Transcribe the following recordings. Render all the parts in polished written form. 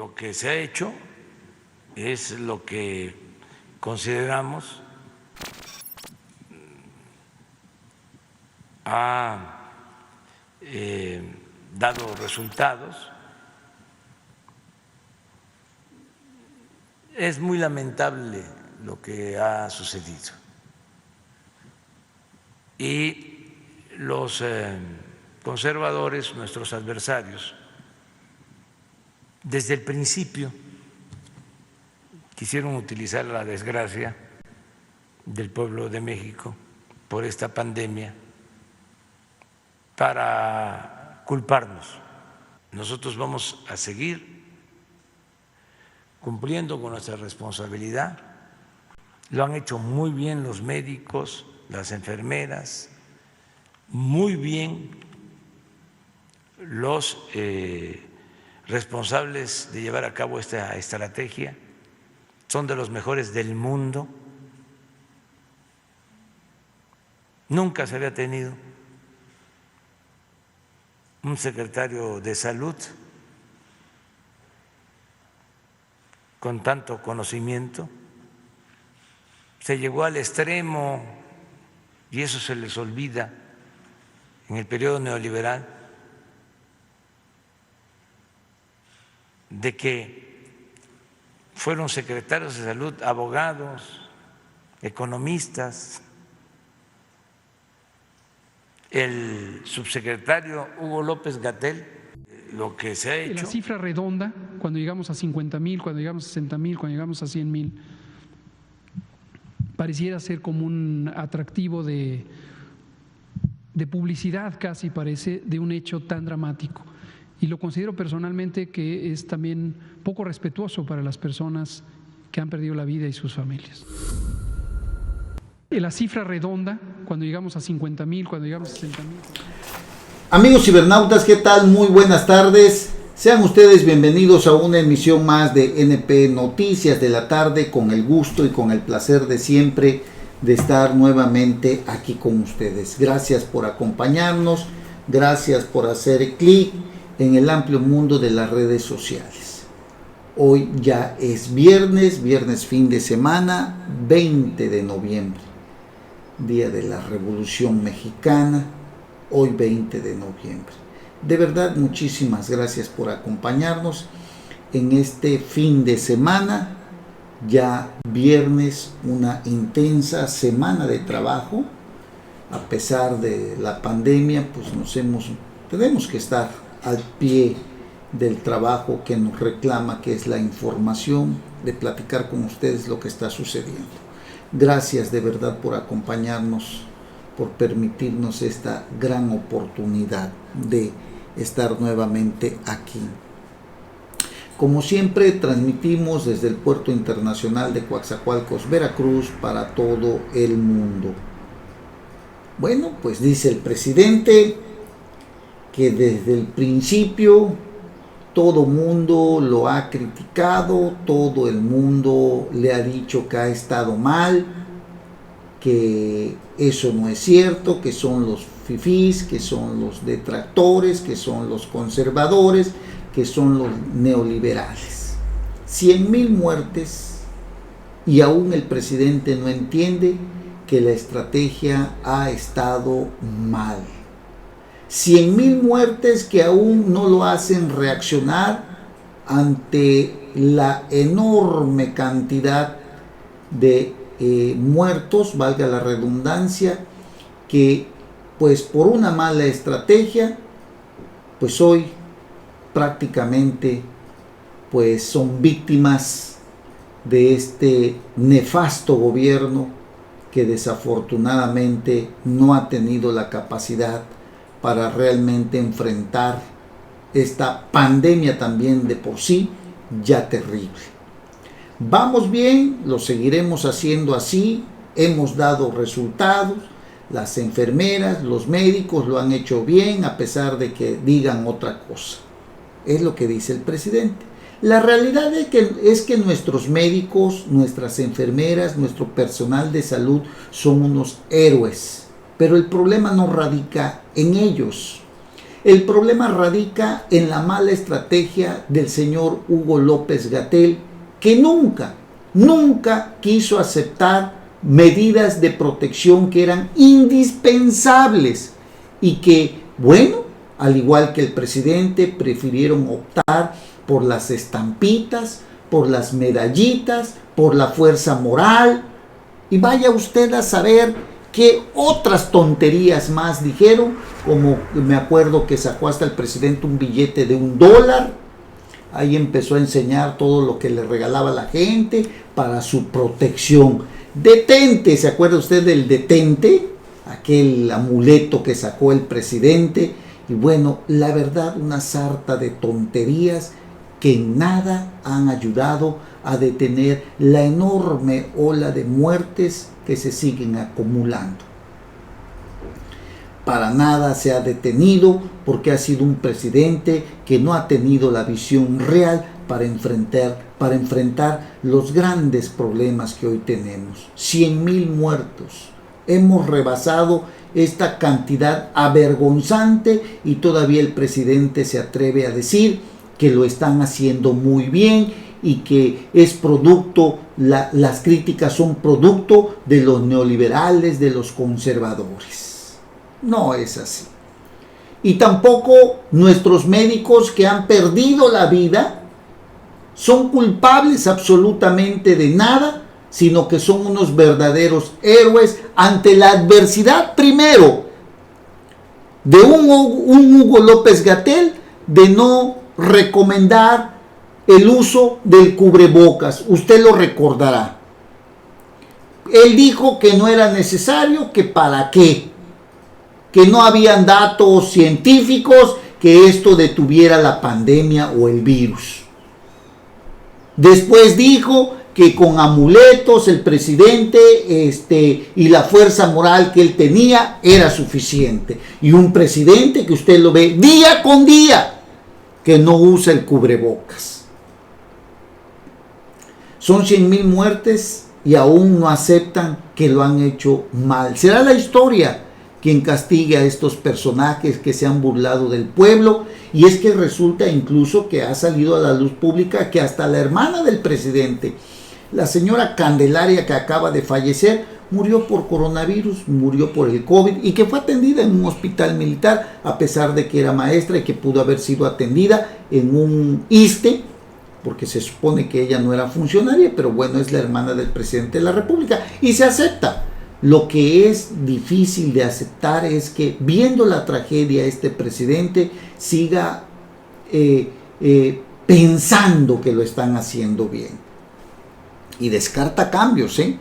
lo que se ha hecho es lo que consideramos ha dado resultados. Es muy lamentable lo que ha sucedido y los conservadores, nuestros adversarios, desde el principio quisieron utilizar la desgracia del pueblo de México por esta pandemia para culparnos. Nosotros vamos a seguir cumpliendo con nuestra responsabilidad. Lo han hecho muy bien los médicos, las enfermeras, muy bien los responsables de llevar a cabo esta estrategia. Son de los mejores del mundo. Nunca se había tenido un secretario de salud con tanto conocimiento. Se llegó al extremo, y eso se les olvida, en el periodo neoliberal, de que fueron secretarios de salud, abogados, economistas. El subsecretario Hugo López-Gatell, lo que se ha hecho. La cifra redonda, cuando llegamos a 50,000, cuando llegamos a 60,000, cuando llegamos a 100,000, pareciera ser como un atractivo de publicidad, casi parece, de un hecho tan dramático. Y lo considero personalmente que es también poco respetuoso para las personas que han perdido la vida y sus familias. La cifra redonda, cuando llegamos a 50,000, cuando llegamos a 60,000. Amigos cibernautas, ¿qué tal? Muy buenas tardes. Sean ustedes bienvenidos a una emisión más de NP Noticias de la tarde, con el gusto y con el placer de siempre de estar nuevamente aquí con ustedes. Gracias por acompañarnos, gracias por hacer clic en el amplio mundo de las redes sociales. Hoy ya es viernes fin de semana, 20 de noviembre, Día de la Revolución Mexicana, hoy 20 de noviembre. De verdad, muchísimas gracias por acompañarnos en este fin de semana, ya viernes, una intensa semana de trabajo. A pesar de la pandemia, pues tenemos que estar al pie del trabajo que nos reclama, que es la información, de platicar con ustedes lo que está sucediendo. Gracias de verdad por acompañarnos, por permitirnos esta gran oportunidad de estar nuevamente aquí. Como siempre, transmitimos desde el Puerto Internacional de Coatzacoalcos, Veracruz, para todo el mundo. Bueno, pues dice el presidente que desde el principio todo mundo lo ha criticado, todo el mundo le ha dicho que ha estado mal, que eso no es cierto, que son los fifís, que son los detractores, que son los conservadores, que son los neoliberales. 100,000 muertes y aún el presidente no entiende que la estrategia ha estado mal. 100,000 muertes que aún no lo hacen reaccionar ante la enorme cantidad de muertos, valga la redundancia, que pues por una mala estrategia, pues hoy prácticamente pues son víctimas de este nefasto gobierno que desafortunadamente no ha tenido la capacidad para realmente enfrentar esta pandemia también de por sí ya terrible. Vamos bien, lo seguiremos haciendo así, hemos dado resultados, las enfermeras, los médicos lo han hecho bien a pesar de que digan otra cosa. Es lo que dice el presidente. La realidad es que nuestros médicos, nuestras enfermeras, nuestro personal de salud son unos héroes, pero el problema no radica en ellos. El problema radica en la mala estrategia del señor Hugo López-Gatell, que nunca quiso aceptar medidas de protección que eran indispensables y que, bueno, al igual que el presidente, prefirieron optar por las estampitas, por las medallitas, por la fuerza moral. Y vaya usted a saber qué otras tonterías más dijeron, como me acuerdo que sacó hasta el presidente un billete de $1. Ahí empezó a enseñar todo lo que le regalaba la gente para su protección. Detente, ¿se acuerda usted del detente? Aquel amuleto que sacó el presidente. Y bueno, la verdad, una sarta de tonterías que en nada han ayudado a detener la enorme ola de muertes que se siguen acumulando. Para nada se ha detenido porque ha sido un presidente que no ha tenido la visión real para enfrentar los grandes problemas que hoy tenemos. 100,000 muertos. Hemos rebasado esta cantidad avergonzante y todavía el presidente se atreve a decir que lo están haciendo muy bien y que es producto, las críticas son producto de los neoliberales, de los conservadores. No es así. Y tampoco nuestros médicos que han perdido la vida son culpables absolutamente de nada, sino que son unos verdaderos héroes ante la adversidad, primero, de un Hugo López-Gatell de no recomendar el uso del cubrebocas. Usted lo recordará. Él dijo que no era necesario, que para qué, que no habían datos científicos que esto detuviera la pandemia o el virus. Después dijo que con amuletos el presidente y la fuerza moral que él tenía era suficiente. Y un presidente que usted lo ve día con día que no usa el cubrebocas. Son 100,000 muertes y aún no aceptan que lo han hecho mal. Será la historia quien castigue a estos personajes que se han burlado del pueblo. Y es que resulta incluso que ha salido a la luz pública que hasta la hermana del presidente, la señora Candelaria, que acaba de fallecer, murió por coronavirus, murió por el COVID y que fue atendida en un hospital militar a pesar de que era maestra y que pudo haber sido atendida en un ISSSTE, porque se supone que ella no era funcionaria, pero bueno, es la hermana del presidente de la República y se acepta. Lo que es difícil de aceptar es que, viendo la tragedia, este presidente siga pensando que lo están haciendo bien. Y descarta cambios, ¿eh?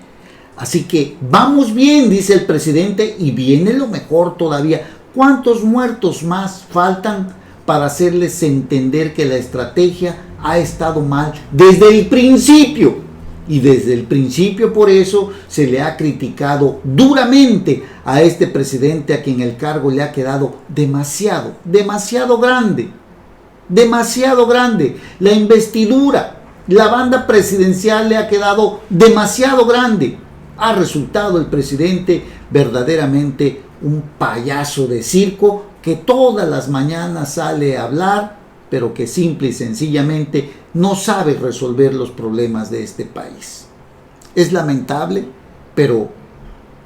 Así que vamos bien, dice el presidente, y viene lo mejor todavía. ¿Cuántos muertos más faltan para hacerles entender que la estrategia ha estado mal desde el principio? Y desde el principio por eso se le ha criticado duramente a este presidente, a quien el cargo le ha quedado demasiado grande. Demasiado grande. La investidura, la banda presidencial le ha quedado demasiado grande. Ha resultado el presidente verdaderamente un payaso de circo que todas las mañanas sale a hablar, pero que simple y sencillamente no sabe resolver los problemas de este país. Es lamentable, pero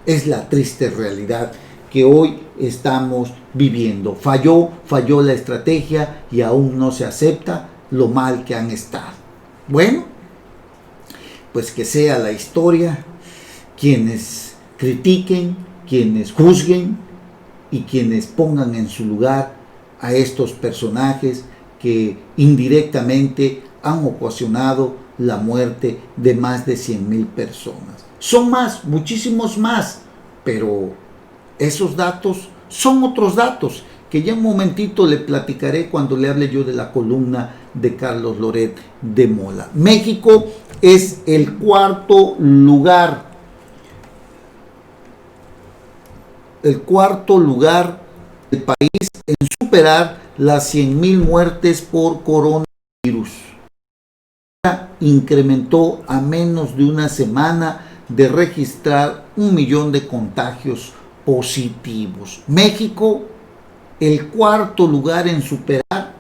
es la triste realidad que hoy estamos viviendo. Falló la estrategia y aún no se acepta lo mal que han estado. Bueno, pues que sea la historia quienes critiquen, quienes juzguen y quienes pongan en su lugar a estos personajes que indirectamente han ocasionado la muerte de más de 100,000 personas. Son más, muchísimos más, pero esos datos son otros datos que ya un momentito le platicaré cuando le hable yo de la columna de Carlos Loret de Mola. México es el cuarto lugar del país en superar las 100,000 muertes por coronavirus. Incrementó a menos de una semana de registrar 1 millón de contagios positivos. México el cuarto lugar en superar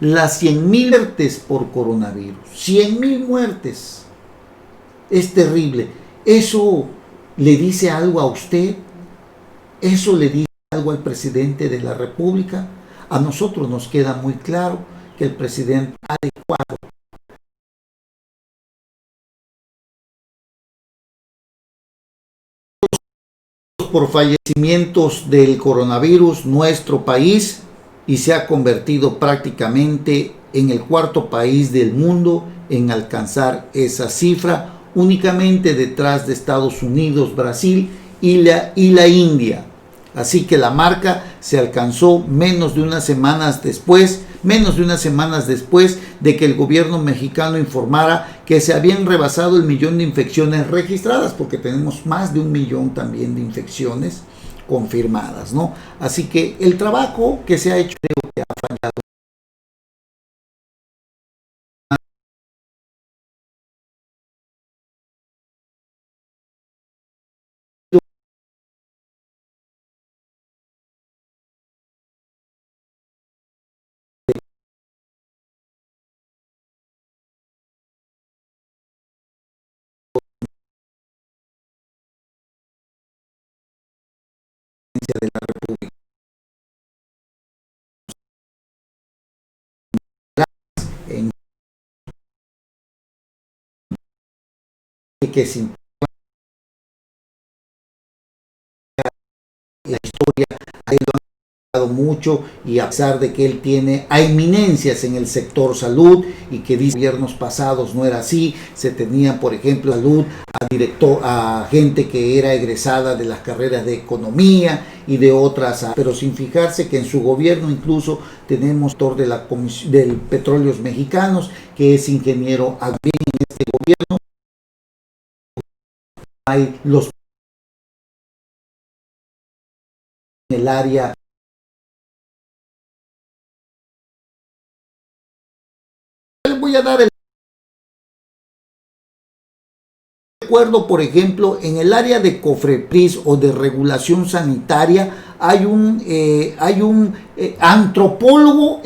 las 100,000 muertes por coronavirus. 100,000 muertes. Es terrible. ¿Eso le dice algo a usted? ¿Eso le dice algo al presidente de la República? A nosotros nos queda muy claro que el presidente ha adecuado por fallecimientos del coronavirus nuestro país y se ha convertido prácticamente en el cuarto país del mundo en alcanzar esa cifra, únicamente detrás de Estados Unidos, Brasil y la India. Así que la marca se alcanzó menos de unas semanas después de que el gobierno mexicano informara que se habían rebasado el 1,000,000 de infecciones registradas, porque tenemos más de 1,000,000 también de infecciones confirmadas, ¿no? Así que el trabajo que se ha hecho creo que ha fallado. De la República en que sin la historia ahí lo han dado mucho, y a pesar de que él tiene a eminencias en el sector salud y que dice gobiernos pasados no era así, se tenía por ejemplo salud a gente que era egresada de las carreras de economía y de otras, pero sin fijarse que en su gobierno incluso tenemos de la del Petróleos Mexicanos, que es ingeniero también en este gobierno. Hay los en el área voy a dar el recuerdo, por ejemplo, en el área de COFEPRIS o de regulación sanitaria hay un antropólogo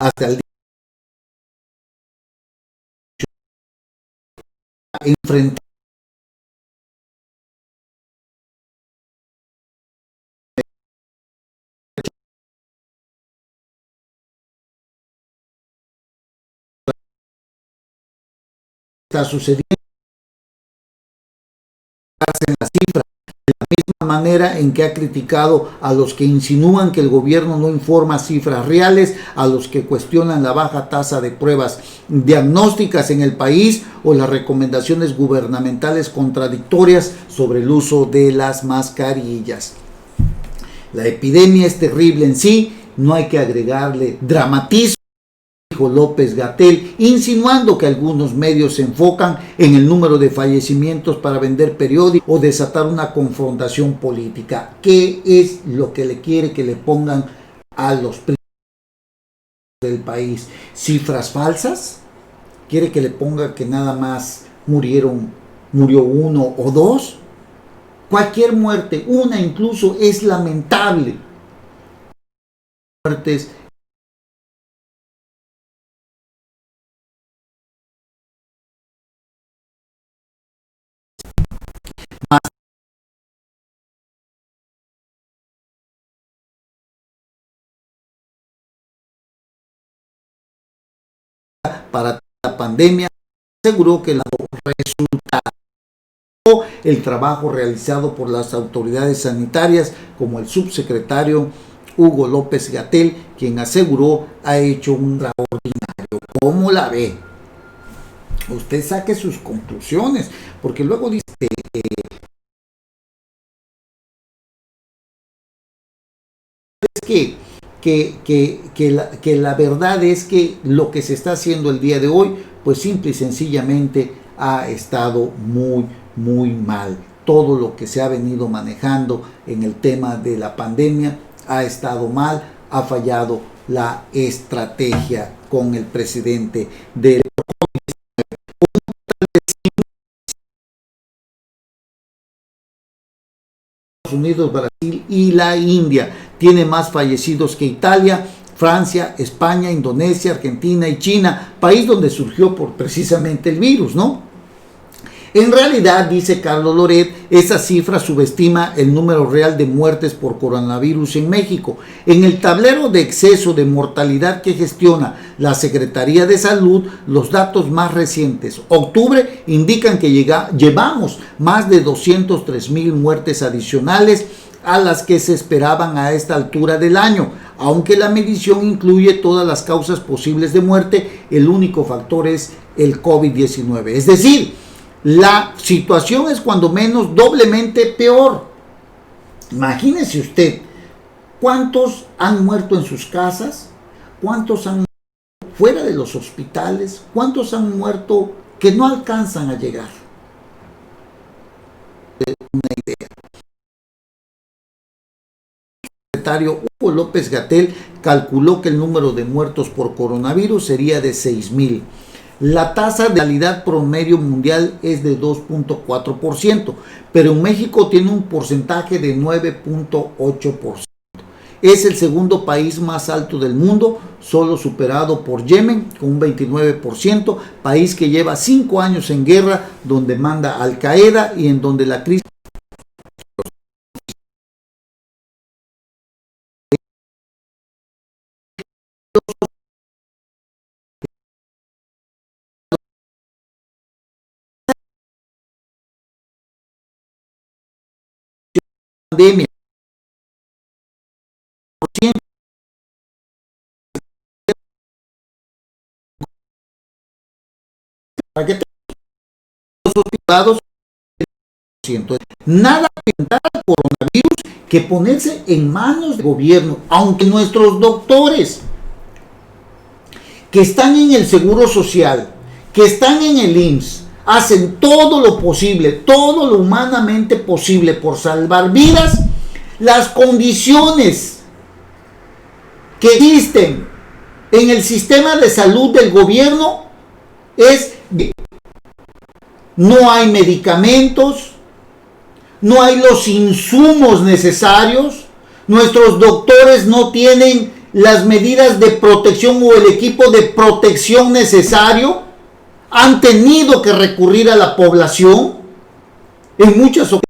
hasta el día enfrentar está sucediendo en la cifra, de la misma manera en que ha criticado a los que insinúan que el gobierno no informa cifras reales, a los que cuestionan la baja tasa de pruebas diagnósticas en el país o las recomendaciones gubernamentales contradictorias sobre el uso de las mascarillas. La epidemia es terrible en sí, no hay que agregarle dramatismo, dijo López-Gatell, insinuando que algunos medios se enfocan en el número de fallecimientos para vender periódicos o desatar una confrontación política. ¿Qué es lo que le quiere que le pongan a los primeros del país? ¿Cifras falsas? ¿Quiere que le ponga que nada más murió uno o dos? Cualquier muerte, una incluso, es lamentable. Muertes para la pandemia, aseguró que el resultado el trabajo realizado por las autoridades sanitarias, como el subsecretario Hugo López-Gatell, quien aseguró ha hecho un trabajo extraordinario. ¿Cómo la ve? Usted saque sus conclusiones, porque luego dice que la verdad es que lo que se está haciendo el día de hoy, pues simple y sencillamente ha estado muy, muy mal. Todo lo que se ha venido manejando en el tema de la pandemia ha estado mal, ha fallado la estrategia con el presidente de Estados Unidos, Brasil y la India. Tiene más fallecidos que Italia, Francia, España, Indonesia, Argentina y China, país donde surgió precisamente el virus, ¿no? En realidad, dice Carlos Loret, esa cifra subestima el número real de muertes por coronavirus en México. En el tablero de exceso de mortalidad que gestiona la Secretaría de Salud, los datos más recientes, octubre, indican que llevamos más de 203,000 muertes adicionales a las que se esperaban a esta altura del año. Aunque la medición incluye todas las causas posibles de muerte, el único factor es el COVID-19. Es decir, la situación es cuando menos doblemente peor. Imagínese usted, ¿cuántos han muerto en sus casas? ¿Cuántos han muerto fuera de los hospitales? ¿Cuántos han muerto que no alcanzan a llegar? Una idea. El secretario Hugo López-Gatell calculó que el número de muertos por coronavirus sería de 6,000. La tasa de letalidad promedio mundial es de 2.4%, pero en México tiene un porcentaje de 9.8%. Es el segundo país más alto del mundo, solo superado por Yemen con un 29%, país que lleva 5 años en guerra, donde manda Al Qaeda y en donde la crisis pandemia. ¿Para qué los hospitalados? Nada orientar al coronavirus que ponerse en manos del gobierno, aunque nuestros doctores que están en el Seguro Social, que están en el IMSS, hacen todo lo posible, todo lo humanamente posible por salvar vidas, las condiciones que existen en el sistema de salud del gobierno es que no hay medicamentos, no hay los insumos necesarios, nuestros doctores no tienen las medidas de protección o el equipo de protección necesario, han tenido que recurrir a la población en muchas ocasiones.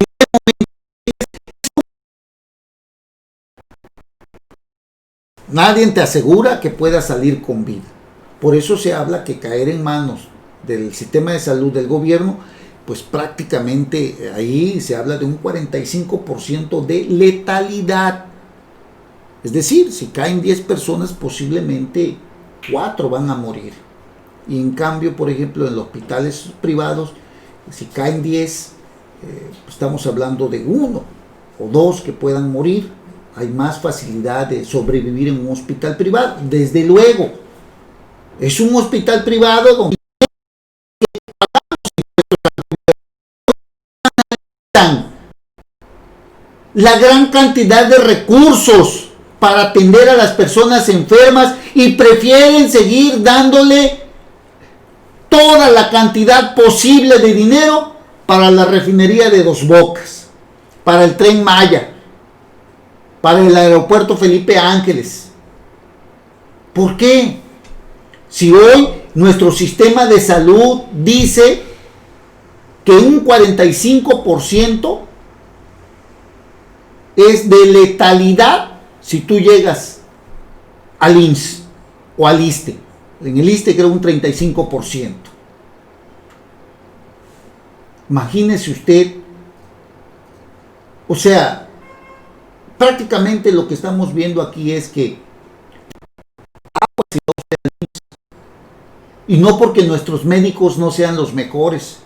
Nadie te asegura que pueda salir con vida. Por eso se habla que caer en manos del sistema de salud del gobierno, pues prácticamente ahí se habla de un 45% de letalidad. Es decir, si caen 10 personas, posiblemente 4 van a morir. Y en cambio, por ejemplo, en los hospitales privados, si caen 10, estamos hablando de 1 o 2 que puedan morir. Hay más facilidad de sobrevivir en un hospital privado. Desde luego, es un hospital privado donde la gran cantidad de recursos para atender a las personas enfermas y prefieren seguir dándole toda la cantidad posible de dinero para la refinería de Dos Bocas, para el Tren Maya, para el aeropuerto Felipe Ángeles. ¿Por qué? Si hoy nuestro sistema de salud dice que un 45% es de letalidad si tú llegas al IMSS o al ISSSTE. En el ISSSTE creo un 35%. Imagínese usted, o sea, prácticamente lo que estamos viendo aquí es que y no porque nuestros médicos no sean los mejores,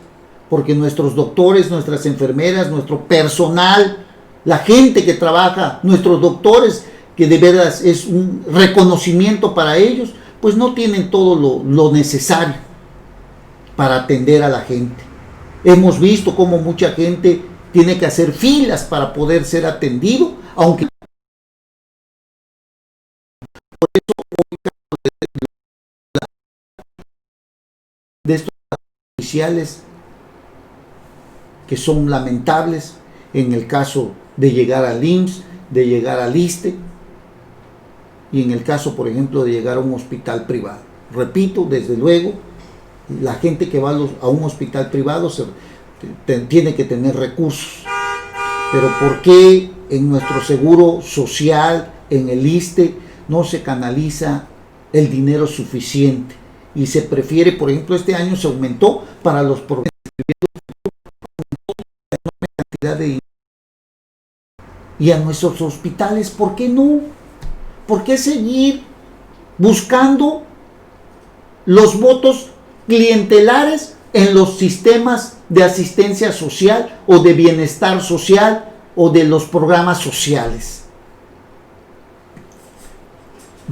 porque nuestros doctores, nuestras enfermeras, nuestro personal, la gente que trabaja, nuestros doctores, que de veras es un reconocimiento para ellos, pues no tienen todo lo necesario. para atender a la gente. Hemos visto cómo mucha gente tiene que hacer filas para poder ser atendido, aunque de estos oficiales que son lamentables en el caso de llegar al IMSS, de llegar al ISSSTE y en el caso, por ejemplo, de llegar a un hospital privado. Repito, desde luego, la gente que va a un hospital privado tiene que tener recursos. Pero ¿por qué en nuestro seguro social, en el ISSSTE, no se canaliza el dinero suficiente? Y se prefiere, por ejemplo, este año se aumentó para los programas de dinero. Y a nuestros hospitales, ¿por qué no? ¿Por qué seguir buscando los votos clientelares en los sistemas de asistencia social o de bienestar social o de los programas sociales?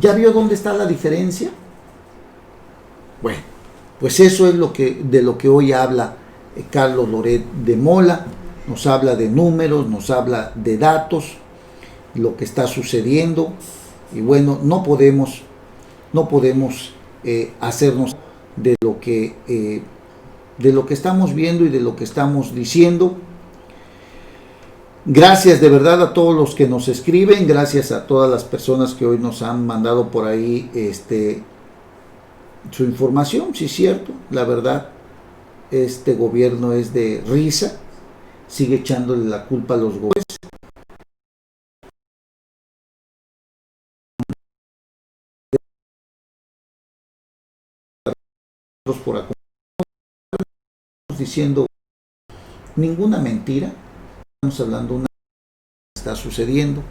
¿Ya vio dónde está la diferencia? Bueno, pues eso es de lo que hoy habla Carlos Loret de Mola. Nos habla de números, nos habla de datos, lo que está sucediendo. Y bueno, no podemos hacernos de lo que estamos viendo y de lo que estamos diciendo. Gracias de verdad a todos los que nos escriben, gracias a todas las personas que hoy nos han mandado por ahí su información. Sí, es cierto, la verdad, este gobierno es de risa, sigue echándole la culpa a los gobiernos. Por acá, diciendo ninguna mentira, estamos hablando de una que está sucediendo.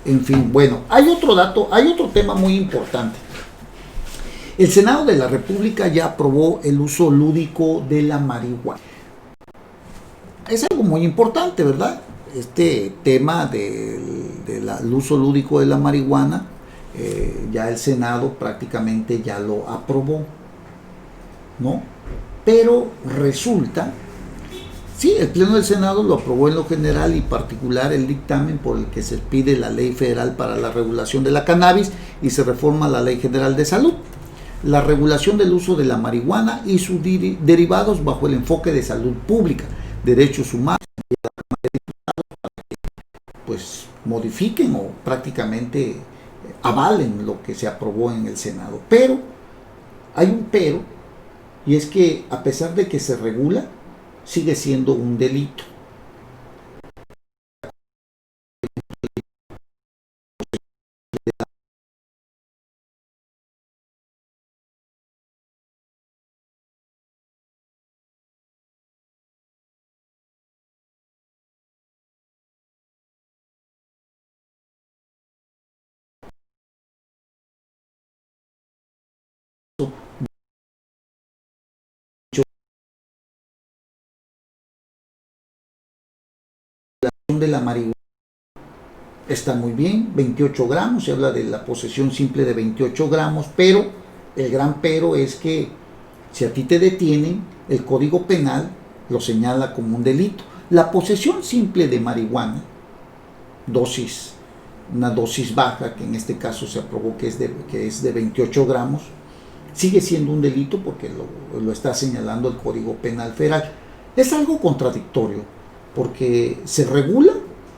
En fin, bueno, hay otro dato, hay otro tema muy importante. El Senado de la República ya aprobó el uso lúdico de la marihuana. Es algo muy importante, ¿verdad? Este tema del uso lúdico de la marihuana, ya el Senado prácticamente ya lo aprobó, ¿no? Pero resulta, sí, el Pleno del Senado lo aprobó en lo general y particular el dictamen por el que se pide la Ley Federal para la Regulación de la Cannabis y se reforma la Ley General de Salud, la regulación del uso de la marihuana y sus derivados bajo el enfoque de salud pública, derechos humanos, pues modifiquen o prácticamente avalen lo que se aprobó en el Senado. Pero hay un pero, y es que a pesar de que se regula, sigue siendo un delito. De la marihuana está muy bien, 28 gramos, se habla de la posesión simple de 28 gramos, pero el gran pero es que si a ti te detienen, el Código Penal lo señala como un delito. La posesión simple de marihuana, una dosis baja, que en este caso se aprobó que es de 28 gramos, sigue siendo un delito porque lo está señalando el Código Penal Federal. Es algo contradictorio, porque se regula,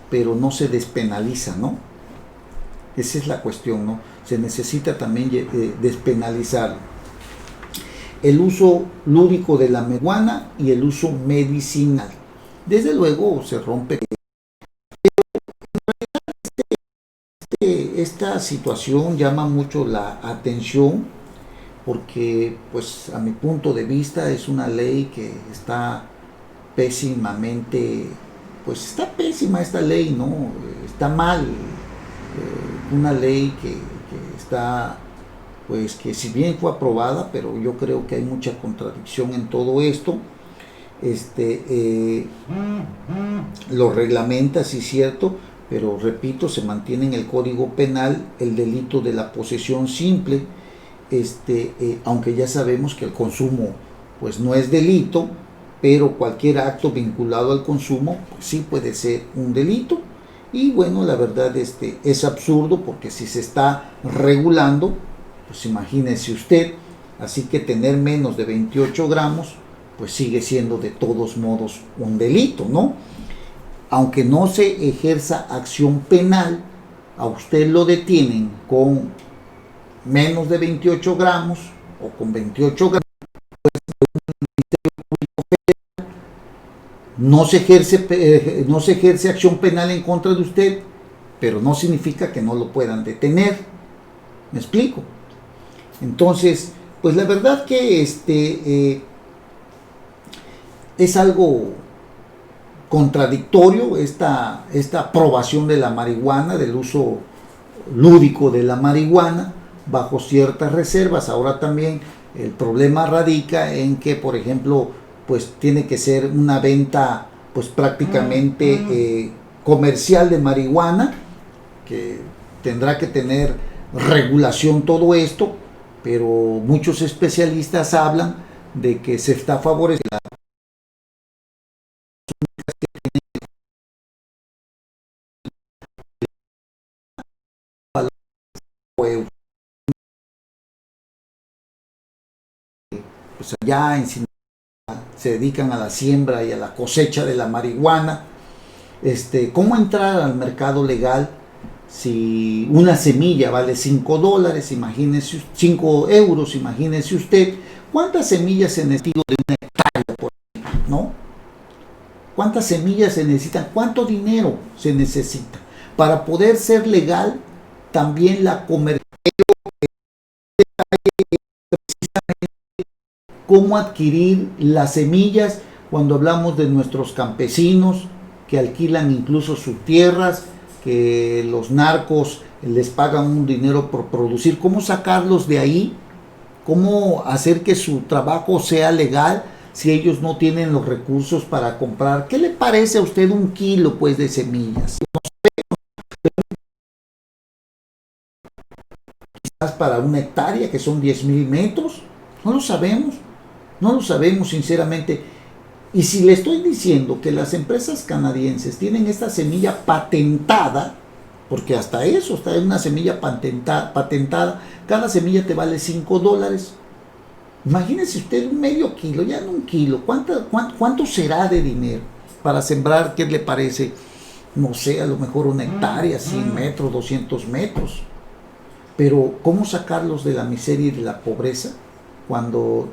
pero no se despenaliza, ¿no? Esa es la cuestión, ¿no? Se necesita también despenalizar el uso lúdico de la marihuana y el uso medicinal. Desde luego se rompe. Esta situación llama mucho la atención porque, pues, a mi punto de vista es una ley que está pésimamente, pues está pésima esta ley, ¿no? Está mal, una ley que está, pues que si bien fue aprobada, pero yo creo que hay mucha contradicción en todo esto. Lo reglamenta, sí es cierto, pero repito, se mantiene en el Código Penal el delito de la posesión simple, aunque ya sabemos que el consumo pues no es delito, pero cualquier acto vinculado al consumo pues sí puede ser un delito. Y bueno, la verdad es absurdo, porque si se está regulando, pues imagínese usted, así que tener menos de 28 gramos pues sigue siendo de todos modos un delito, ¿no? Aunque no se ejerza acción penal, a usted lo detienen con menos de 28 gramos o con 28 gramos, no se ejerce acción penal en contra de usted, pero no significa que no lo puedan detener. ¿Me explico? Entonces, pues la verdad que es algo contradictorio esta aprobación de la marihuana, del uso lúdico de la marihuana, bajo ciertas reservas. Ahora también el problema radica en que, por ejemplo, pues tiene que ser una venta pues prácticamente comercial de marihuana, que tendrá que tener regulación todo esto, pero muchos especialistas hablan de que se está favoreciendo pues allá en Sinaloa se dedican a la siembra y a la cosecha de la marihuana. ¿Cómo entrar al mercado legal si una semilla vale $5? Imagínese, 5 euros, imagínese usted cuántas semillas se necesitan de una hectárea, por ejemplo, ¿no? ¿Cuántas semillas se necesitan? ¿Cuánto dinero se necesita? Para poder ser legal, también la comercialización, cómo adquirir las semillas, cuando hablamos de nuestros campesinos que alquilan incluso sus tierras, que los narcos les pagan un dinero por producir, cómo sacarlos de ahí, cómo hacer que su trabajo sea legal si ellos no tienen los recursos para comprar. ¿Qué le parece a usted un kilo pues de semillas? Quizás para una hectárea, que son 10,000 metros, no lo sabemos. No lo sabemos sinceramente. Y si le estoy diciendo que las empresas canadienses tienen esta semilla patentada, porque hasta eso está en una semilla patentada, cada semilla te vale $5. Imagínese usted un medio kilo, ya no un kilo, ¿cuánto será de dinero para sembrar? ¿Qué le parece? No sé, a lo mejor una hectárea, 100 metros, 200 metros. Pero ¿cómo sacarlos de la miseria y de la pobreza cuando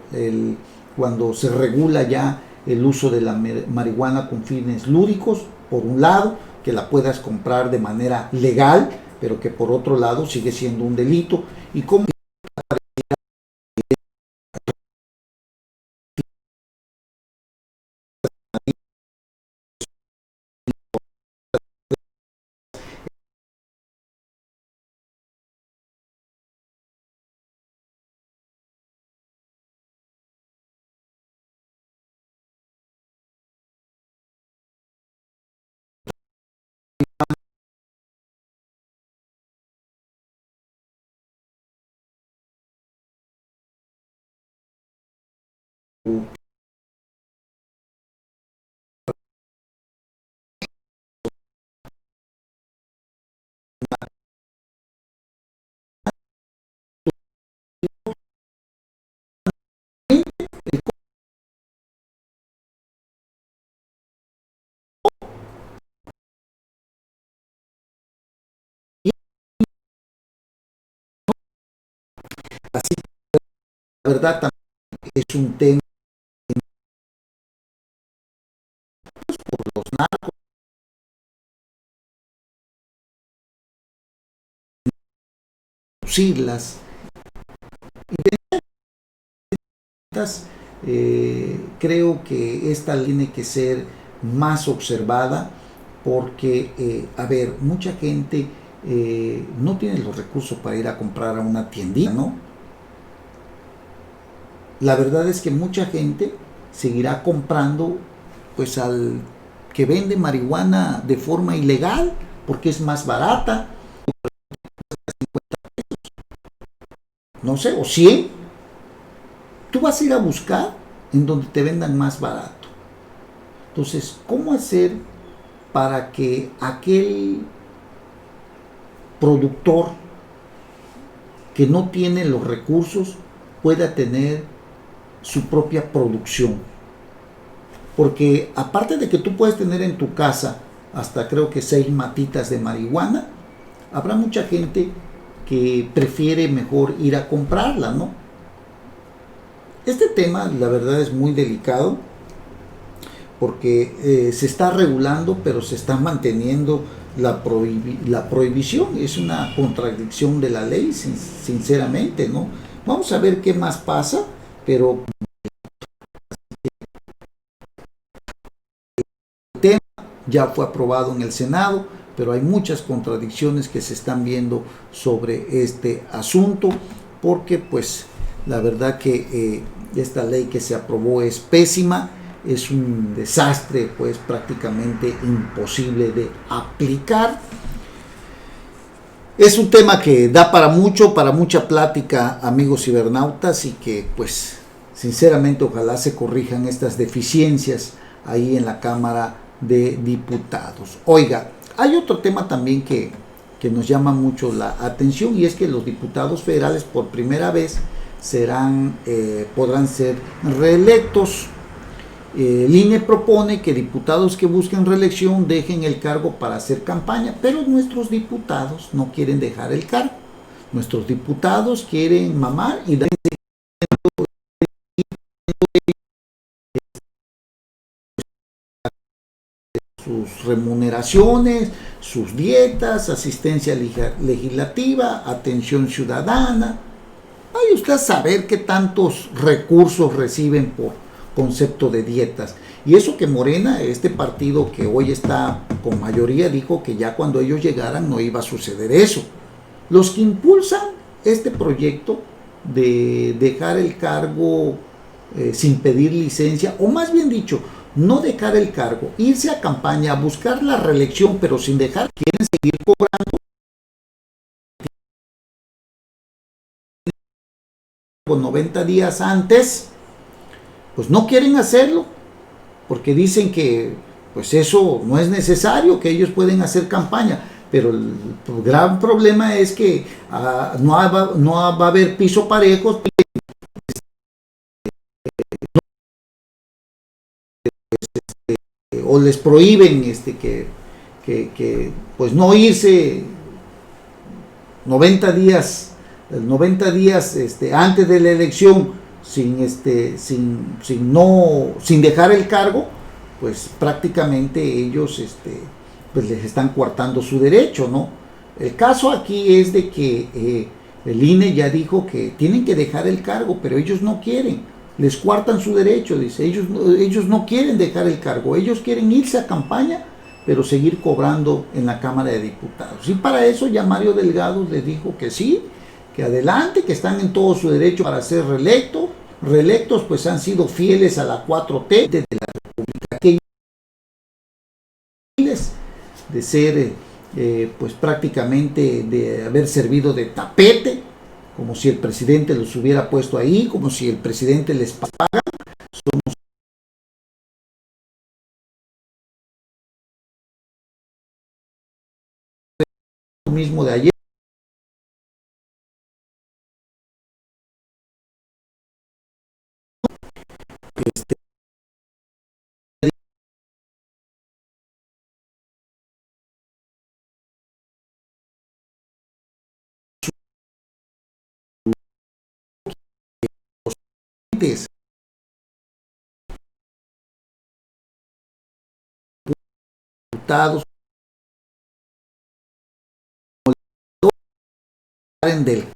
se regula ya el uso de la marihuana con fines lúdicos? Por un lado, que la puedas comprar de manera legal, pero que por otro lado sigue siendo un delito. ¿Y cómo? Así que la verdad también es un tema por los narcos, creo que esta tiene que ser más observada, porque, a ver, mucha gente no tiene los recursos para ir a comprar a una tiendita, ¿no? La verdad es que mucha gente seguirá comprando pues al que vende marihuana de forma ilegal, porque es más barata, no sé, o 100. Tú vas a ir a buscar en donde te vendan más barato. Entonces, ¿cómo hacer para que aquel productor que no tiene los recursos pueda tener su propia producción? Porque aparte de que tú puedes tener en tu casa hasta creo que 6 matitas de marihuana, habrá mucha gente que prefiere mejor ir a comprarla, ¿no? Este tema, la verdad, es muy delicado porque se está regulando, pero se está manteniendo la prohibición. Es una contradicción de la ley, sinceramente, ¿no? Vamos a ver qué más pasa, pero el tema ya fue aprobado en el Senado, pero hay muchas contradicciones que se están viendo sobre este asunto, porque pues la verdad que esta ley que se aprobó es pésima, es un desastre, pues prácticamente imposible de aplicar. Es un tema que da para mucho, para mucha plática, amigos cibernautas, y que pues sinceramente ojalá se corrijan estas deficiencias ahí en la Cámara de Diputados. Oiga, hay otro tema también que nos llama mucho la atención, y es que los diputados federales por primera vez podrán ser reelectos. El INE propone que diputados que busquen reelección dejen el cargo para hacer campaña, pero nuestros diputados no quieren dejar el cargo. Nuestros diputados quieren mamar y dar sus remuneraciones, sus dietas, asistencia legislativa, atención ciudadana. Vaya usted a saber qué tantos recursos reciben por concepto de dietas. Y eso que Morena, este partido que hoy está con mayoría, dijo que ya cuando ellos llegaran no iba a suceder eso. Los que impulsan este proyecto de dejar el cargo sin pedir licencia, o más bien dicho, no dejar el cargo, irse a campaña, a buscar la reelección, pero sin dejar, quieren seguir cobrando 90 días antes, pues no quieren hacerlo, porque dicen que pues eso no es necesario, que ellos pueden hacer campaña, pero el gran problema es que no va a haber piso parejo, o les prohíben que pues no irse 90 días antes de la elección sin dejar el cargo, pues prácticamente ellos pues les están coartando su derecho, ¿no? El caso aquí es de que el INE ya dijo que tienen que dejar el cargo, pero ellos no quieren, les coartan su derecho, dice, ellos no quieren dejar el cargo, ellos quieren irse a campaña, pero seguir cobrando en la Cámara de Diputados. Y para eso ya Mario Delgado les dijo que sí, que adelante, que están en todo su derecho para ser reelectos, pues han sido fieles a la 4T desde la República, que de ser pues prácticamente de haber servido de tapete, como si el presidente los hubiera puesto ahí, como si el presidente les paga. Somos lo mismo de ayer. Diputados del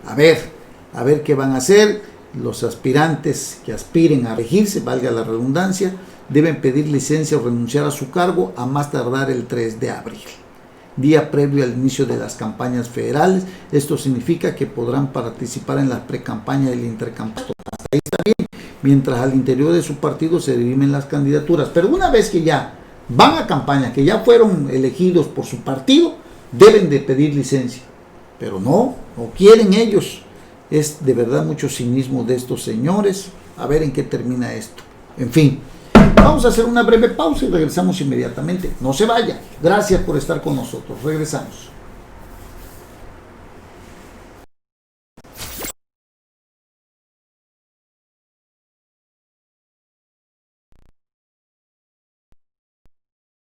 a ver qué van a hacer. Los aspirantes que aspiren a regirse, valga la redundancia, deben pedir licencia o renunciar a su cargo a más tardar el 3 de abril, día previo al inicio de las campañas federales. Esto significa que podrán participar en la precampaña y la intercampaña. Hasta ahí está bien, mientras al interior de su partido se dirimen las candidaturas. Pero una vez que ya van a campaña, que ya fueron elegidos por su partido, deben de pedir licencia. Pero no quieren ellos. Es de verdad mucho cinismo de estos señores. A ver en qué termina esto. En fin, vamos a hacer una breve pausa y regresamos inmediatamente. No se vaya. Gracias por estar con nosotros. Regresamos.